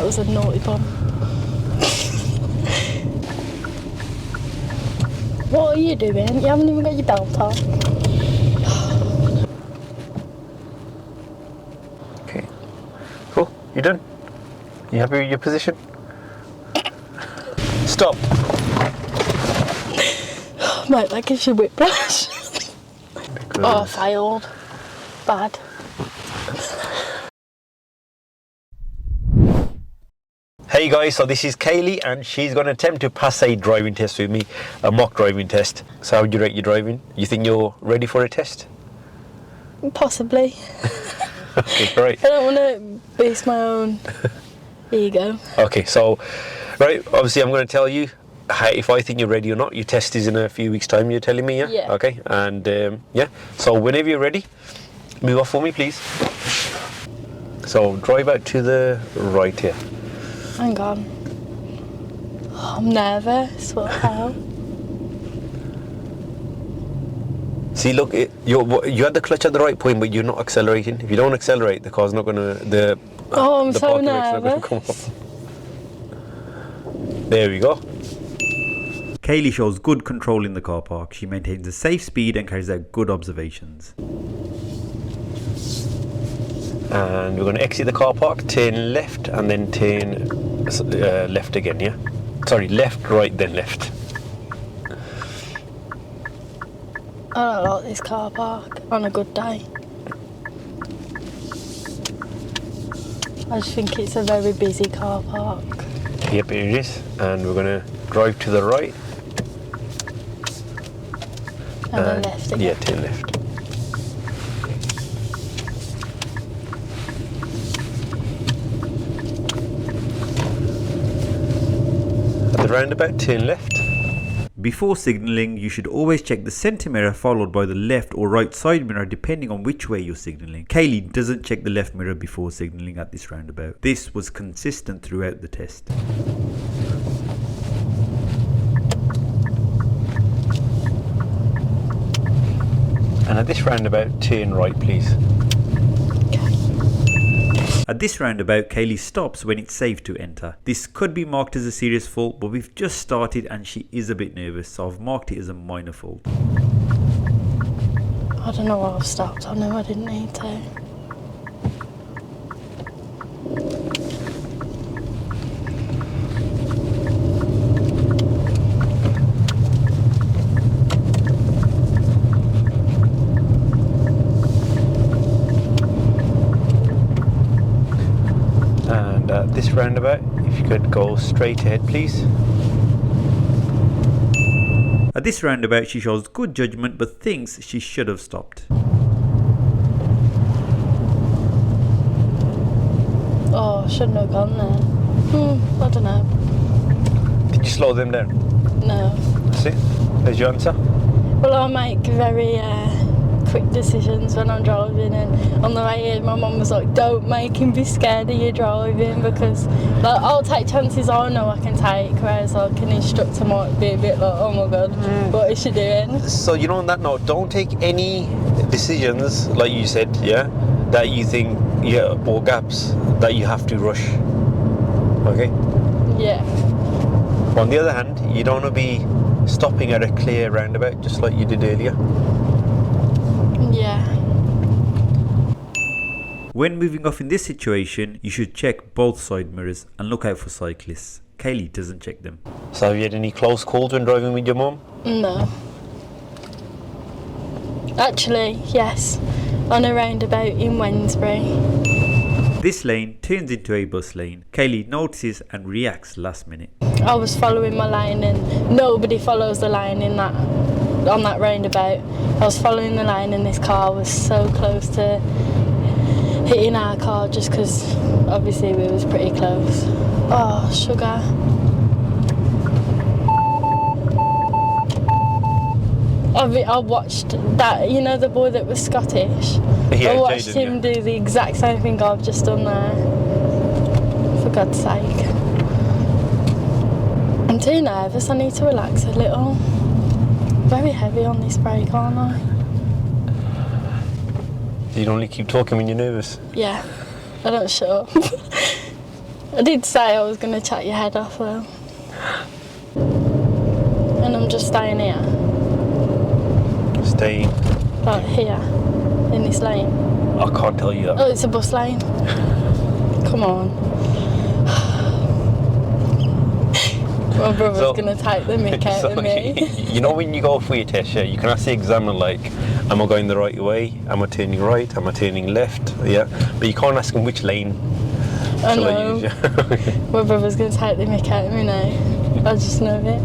That was a naughty pun. What are you doing? You haven't even got your belt on. Okay. Cool. You done? You happy with your position? Stop. Mate, that gives you whiplash. Oh, failed. Bad. Hey guys, so this is Kayley and she's going to attempt to pass a driving test with me, a mock driving test. So how would you rate your driving? You think you're ready for a test? Possibly. Okay, right. I don't want to boost my own ego. Okay, so, right, obviously I'm going to tell you if I think you're ready or not. Your test is in a few weeks' time, you're telling me, yeah? Yeah. Okay, and yeah, so whenever you're ready, move off for me, please. So drive out to the right here. Hang on. Oh, I'm nervous. What the hell? See, look, you had the clutch at the right point, but you're not accelerating. If you don't accelerate, the car's not going to... Oh, I'm the so parking brake's not gonna nervous. come off. There we go. Kayley shows good control in the car park. She maintains a safe speed and carries out good observations. And we're going to exit the car park, turn left, and then turn left again, yeah? Sorry, left, right, then left. I don't like this car park on a good day. I just think it's a very busy car park. Yep, here it is. And we're going to drive to the right. And then left again. Yeah, turn left. At the roundabout, turn left. Before signalling, you should always check the centre mirror followed by the left or right side mirror depending on which way you're signalling. Kayley doesn't check the left mirror before signalling at this roundabout. This was consistent throughout the test. And at this roundabout, turn right, please. At this roundabout, Kayley stops when it's safe to enter. This could be marked as a serious fault, but we've just started and she is a bit nervous, so I've marked it as a minor fault. I don't know why I've stopped. I know I didn't need to. This roundabout, if you could go straight ahead, please. At this roundabout, she shows good judgment but thinks she should have stopped. Oh, I shouldn't have gone there. I don't know. Did you slow them down? No. That's it. There's your answer. Well, I make very quick decisions when I'm driving, and on the way here my mum was like, don't make him be scared of you driving, because like, I'll take chances I know I can take, whereas like an instructor might be a bit like, oh my god, what is she doing? So, you know, on that note, don't take any decisions, like you said, yeah, that you think, yeah, or gaps that you have to rush. Okay? Yeah. On the other hand, you don't want to be stopping at a clear roundabout just like you did earlier. Yeah. When moving off in this situation, you should check both side mirrors and look out for cyclists. Kayley doesn't check them. So have you had any close calls when driving with your mum? No. Actually, yes. On a roundabout in Wednesbury. This lane turns into a bus lane. Kayley notices and reacts last minute. I was following my lane and nobody follows the line on that roundabout. I was following the line and this car was so close to hitting our car just because obviously we was pretty close. Oh, sugar. I watched that, you know, the boy that was Scottish. Yeah, I watched Jaden, him do the exact same thing I've just done there. For God's sake. I'm too nervous, I need to relax a little. Very heavy on this brake, aren't I? You only keep talking when you're nervous. Yeah, I don't shut up. I did say I was going to chat your head off though. And I'm just staying here. Staying. Like here, in this lane. I can't tell you that. Oh, it's a bus lane. Come on. My brother's going to take the mick out of me. You know when you go for your test, yeah, you can ask the examiner like, am I going the right way? Am I turning right? Am I turning left? Yeah, but you can't ask him which lane. I know. My brother's going to take the mick out of me now. I just know it.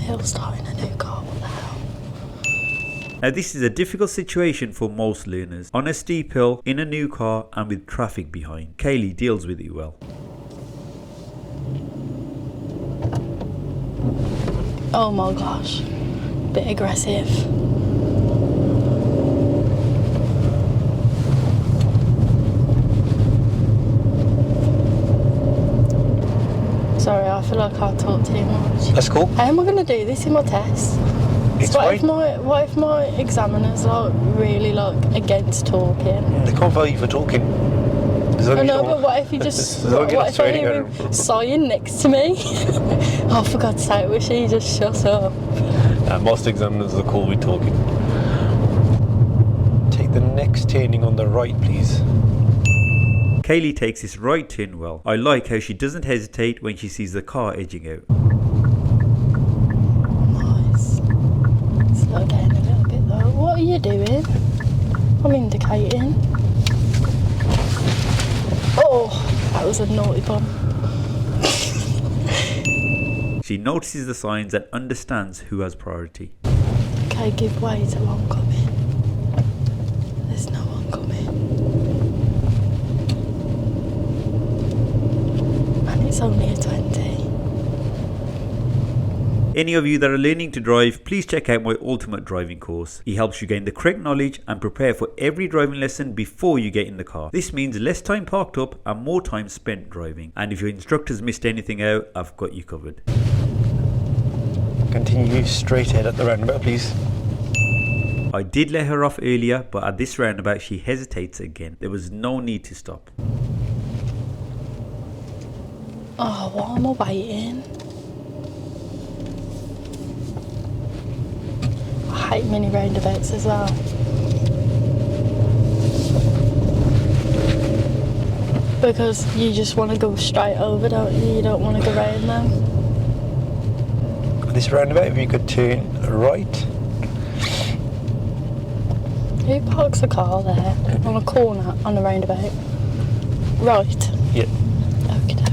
He'll start in a new car. What the hell? Now this is a difficult situation for most learners. On a steep hill, in a new car and with traffic behind. Kayley deals with it well. Oh my gosh. Bit aggressive. Sorry, I feel like I talk too much. That's cool. How am I going to do this in my test? It's what fine. if my examiner's like really like against talking? They can't fail you for talking. I know, but what if you just what if I hear him sighing next to me? Oh, for God's sake, wish he just shut up. Most examiners are cool with talking. Take the next turning on the right, please. Kayley takes this right turn well. I like how she doesn't hesitate when she sees the car edging out. Nice. Slow down a little bit though. What are you doing? I'm indicating. Oh, that was a naughty bomb. She notices the signs and understands who has priority. Okay, give way to oncoming. There's no oncoming. And it's only a 20. Any of you that are learning to drive, please check out my ultimate driving course. It helps you gain the correct knowledge and prepare for every driving lesson before you get in the car. This means less time parked up and more time spent driving. And if your instructors missed anything out, I've got you covered. Continue straight ahead at the roundabout, please. I did let her off earlier, but at this roundabout she hesitates again. There was no need to stop. Oh, why am I waiting? I hate mini roundabouts as well. Because you just want to go straight over, don't you? You don't want to go round them. This roundabout, if you could turn right. Who parks a car there on a corner on a roundabout? Right. Yeah. Okay.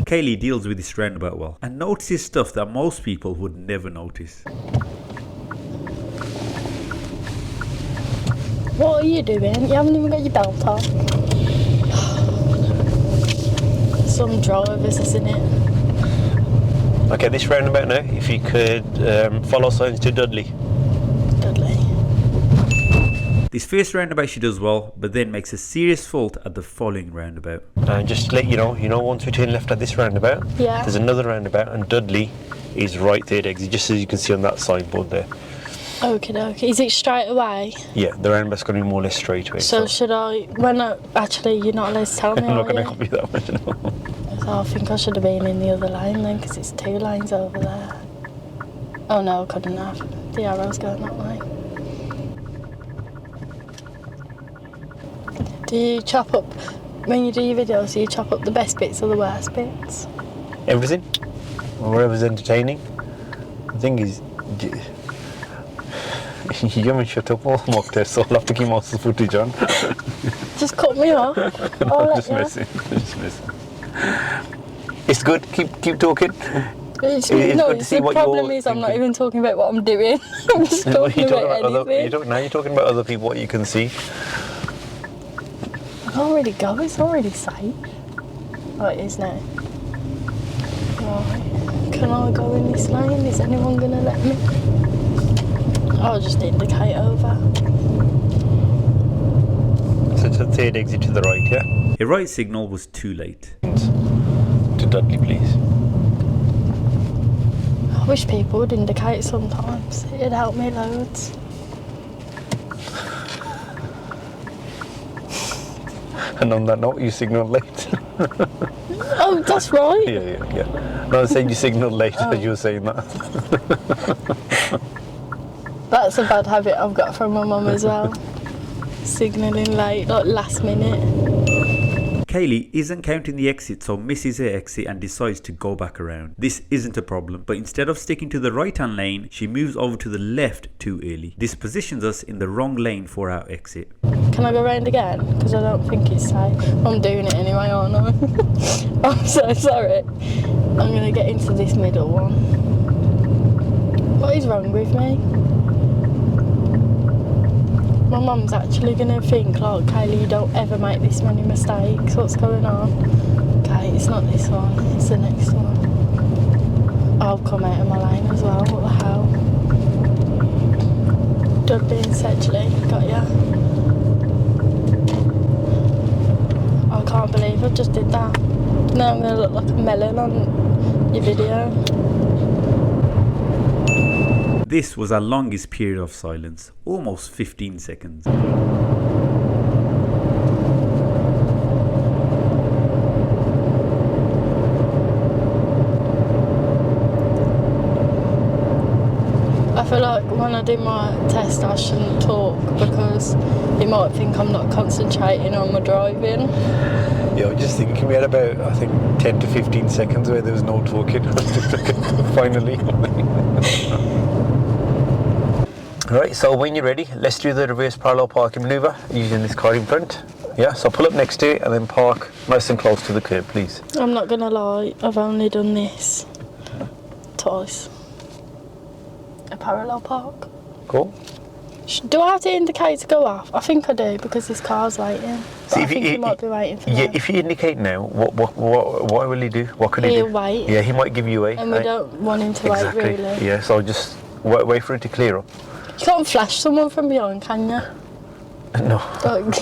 Kayley deals with this roundabout well and notices stuff that most people would never notice. What are you doing? You haven't even got your belt on. Some drivers, isn't it? Okay, this roundabout now, if you could follow signs to Dudley. Dudley. This first roundabout she does well, but then makes a serious fault at the following roundabout. And just to let you know, once we turn left at this roundabout, Yeah. there's another roundabout and Dudley is right third exit, just as you can see on that signboard there. Okay. Is it straight away? Yeah, the roundabout's going to be more or less straight away. So should I, actually you're not allowed to tell me, I'm not are going to you? copy that much, no. So I think I should have been in the other lane then, because it's 2 lanes over there. Oh no, I couldn't have. The arrow's going that way. Do you chop up, when you do your videos, do you chop up the best bits or the worst bits? Everything, whatever's entertaining. The thing is, you haven't shut up all mock tests, so I'll have to keep most of the footage on. Just cut me off. I'll Just let messing. It's good, keep talking. It's good to the see what problem you're is I'm not thinking. even talking about what I'm doing. I'm just talking about anything. Now you're talking about other people, what you can see. I can't really go, it's already safe. Oh, it is now. Right. Can I go in this lane? Is anyone going to let me? I'll just indicate over. So it's the third exit to the right, yeah? A right signal was too late. To Dudley, please. I wish people would indicate sometimes. It'd help me loads. And on that note, you signalled late. Oh, that's right. Yeah. No, I was saying you signalled late as you were saying that. That's a bad habit I've got from my mum as well. Signalling late, like last minute. Kayley isn't counting the exit, so misses her exit and decides to go back around. This isn't a problem, but instead of sticking to the right hand lane, she moves over to the left too early. This positions us in the wrong lane for our exit. Can I go round again? Because I don't think it's safe. I'm doing it anyway, aren't I? I'm so sorry. I'm going to get into this middle one. What is wrong with me? My mum's actually going to think, like, Kayley, you don't ever make this many mistakes. What's going on? Okay, it's not this one, it's the next one. I'll come out of my lane as well, what the hell? Dudley and Sedgley, got ya. I can't believe I just did that. Now I'm going to look like a melon on your video. This was our longest period of silence, almost 15 seconds. I feel like when I do my test I shouldn't talk because you might think I'm not concentrating on my driving. Yeah, I was just thinking we had about, I think, 10 to 15 seconds where there was no talking. Finally. Right, so when you're ready, let's do the reverse parallel parking manoeuvre using this car in front. Yeah, so pull up next to it and then park nice and close to the curb, please. I'm not going to lie, I've only done this twice. A parallel park. Cool. Do I have to indicate to go off? I think I do because this car's waiting. But I think he might be waiting for Yeah, them. if you indicate now, what will he do? What could he do? He'll wait. Yeah, he might give you away. And we don't want him to wait, really. Yeah, so just wait for it to clear up. You can't flash someone from behind, can you? No. Like,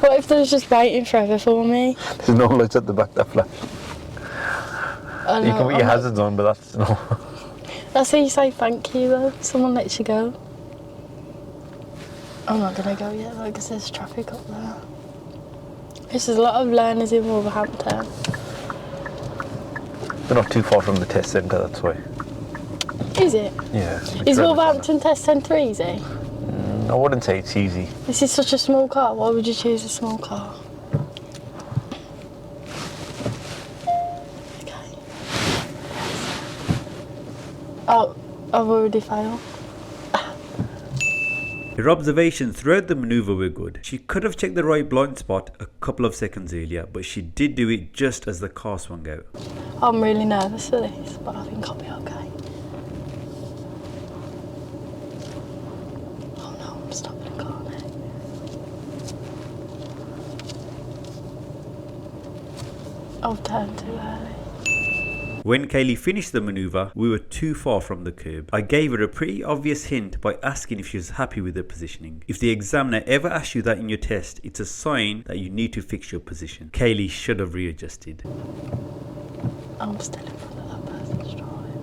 what if they're just waiting forever for me? There's no lights at the back that flash. I know, You can put your hazards on, but that's no. That's how you say thank you though. Someone lets you go. I'm not going to go yet though because there's traffic up there. There's a lot of learners in Wolverhampton. They're not too far from the test centre, that's why. Is it? Yeah. Is Wolverhampton Test Centre easy? I wouldn't say it's easy. This is such a small car. Why would you choose a small car? Okay. Oh, I've already failed. Her observations throughout the manoeuvre were good. She could have checked the right blind spot a couple of seconds earlier, but she did do it just as the car swung out. I'm really nervous for this, but I think I'll be okay. Oh no, I'm stopping the car now. I've turned too early. When Kayley finished the manoeuvre, we were too far from the curb. I gave her a pretty obvious hint by asking if she was happy with her positioning. If the examiner ever asks you that in your test, it's a sign that you need to fix your position. Kayley should have readjusted. I'm still in front of that person's drive.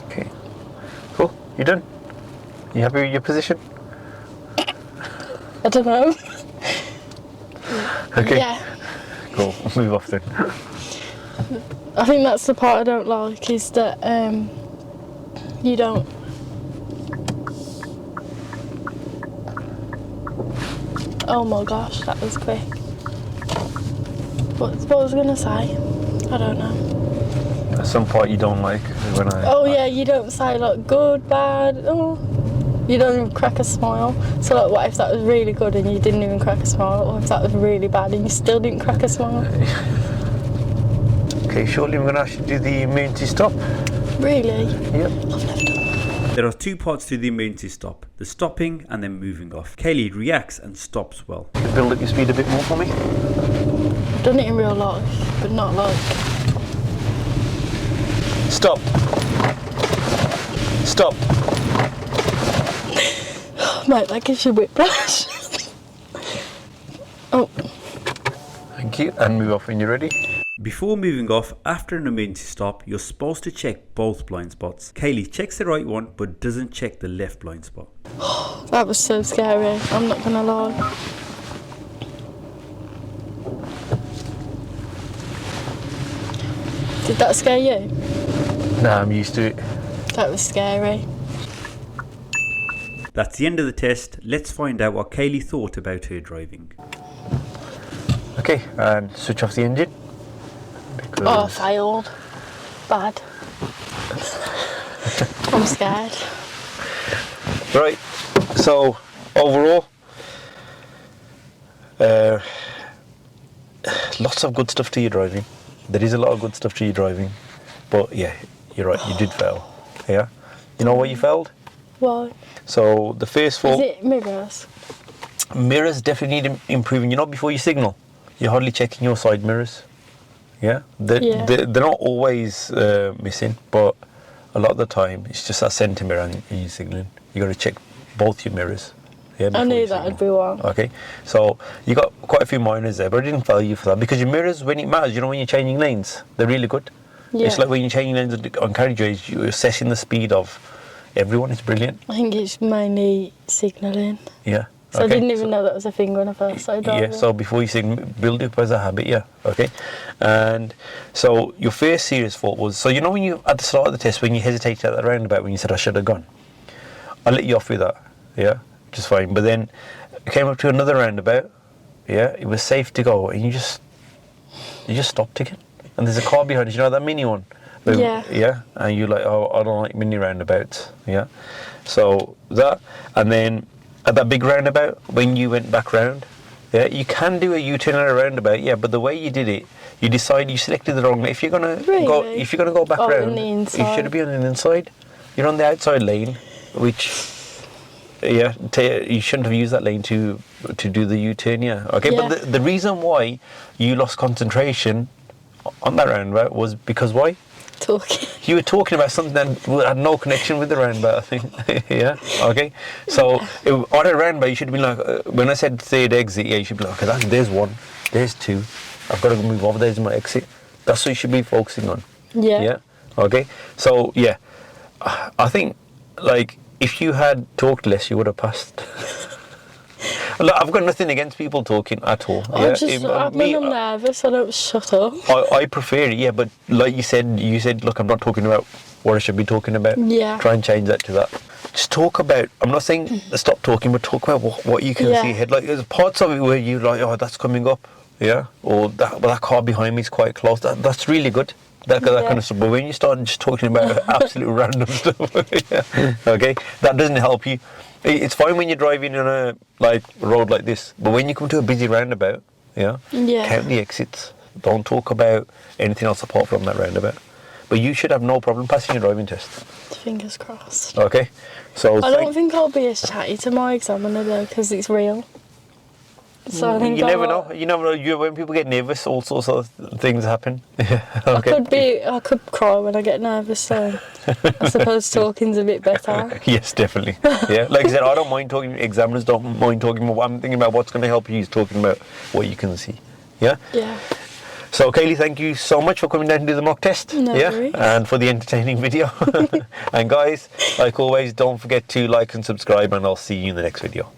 Okay. Cool. You done? You happy with your position? I don't know. Okay. Yeah. Cool. Move off then. I think that's the part I don't like is that you don't. Oh my gosh, that was quick. What was I going to say? I don't know. That's some part you don't like when I. Oh yeah, you don't say like good, bad. Oh, you don't even crack a smile. So like, what if that was really good and you didn't even crack a smile, or if that was really bad and you still didn't crack a smile? Okay, shortly I'm going to ask you to do the emergency stop. Really? Yep. I've never done that. There are two parts to the emergency stop, the stopping and then moving off. Kayley reacts and stops well. Build up your speed a bit more for me. I've done it in real life, but not like. Stop. Stop. Mate, that gives you whiplash. Oh. Thank you. And move off when you're ready. Before moving off, after an emergency stop, you're supposed to check both blind spots. Kayley checks the right one but doesn't check the left blind spot. That was so scary, I'm not gonna lie. Did that scare you? Nah, I'm used to it. That was scary. That's the end of the test. Let's find out what Kayley thought about her driving. Okay, and switch off the engine. Oh, I failed. Bad. I'm scared. Right, so overall, lots of good stuff to your driving. There is a lot of good stuff to your driving, but yeah, you're right, you did fail. Yeah, you know why you failed? Why? So the first fault. Is it mirrors? Mirrors definitely need improving. You know, before you signal, you're hardly checking your side mirrors. Yeah, they're not always missing, but a lot of the time it's just that centre mirror and you're signalling. You got to check both your mirrors. Yeah, I knew that would be one. Okay, so you got quite a few minors there, but I didn't fail you for that because your mirrors, when it matters, you know, when you're changing lanes, they're really good. Yeah. It's like when you're changing lanes on carriageways, you're assessing the speed of everyone. It's brilliant. I think it's mainly signalling. Yeah. So I didn't even know that was a thing when I first started driving. Yeah, so before you signal, build it up as a habit, yeah, okay. And so your first serious fault was, so you know when you, at the start of the test, when you hesitated at the roundabout, when you said I should have gone, I let you off with that, yeah, which is fine. But then it came up to another roundabout, yeah, it was safe to go, and you just stopped again. And there's a car behind us, you know that mini one? Yeah. Yeah, and you're like, oh, I don't like mini roundabouts, yeah. So that, and then at that big roundabout, when you went back round, yeah, you can do a U-turn at a roundabout, yeah, but the way you did it, you selected the wrong lane. If you're gonna go back round, on the you inside. should be on the inside. You're on the outside lane, which, yeah, you shouldn't have used that lane to do the U-turn, yeah. Okay, Yeah. but the reason why you lost concentration on that roundabout was because why? Talking. You were talking about something that had no connection with the roundabout, I think. Yeah, okay. So on a roundabout, you should be like, when I said third exit, yeah, you should be like, okay, there's one, there's two. I've got to move over, there's my exit. That's what you should be focusing on. Yeah. Yeah, okay. So, yeah, I think, like, if you had talked less, you would have passed. Look, I've got nothing against people talking at all. I'm nervous, I don't shut up. I prefer it, yeah, but like you said, look, I'm not talking about what I should be talking about. Yeah. Try and change that to that. Just talk about, I'm not saying stop talking, but talk about what you can see ahead. Like, there's parts of it where you're like, oh, that's coming up, yeah, or that car behind me is quite close. That's really good. That kind of stuff. But when you start just talking about absolute random stuff, yeah, okay, that doesn't help you. It's fine when you're driving on a road like this, but when you come to a busy roundabout, yeah, count the exits. Don't talk about anything else apart from that roundabout. But you should have no problem passing your driving test. Fingers crossed. Okay, so I don't think I'll be as chatty to my examiner though, because it's real. So I think you never know. You never know. When people get nervous, all sorts of things happen. Okay. I could cry when I get nervous. So I suppose talking's a bit better. Yes, definitely. Yeah, like I said, I don't mind talking. Examiners don't mind talking. I'm thinking about what's going to help you. Is talking about what you can see. Yeah. Yeah. So Kayley, thank you so much for coming down to do the mock test. No worries. And for the entertaining video. And guys, like always, don't forget to like and subscribe, and I'll see you in the next video.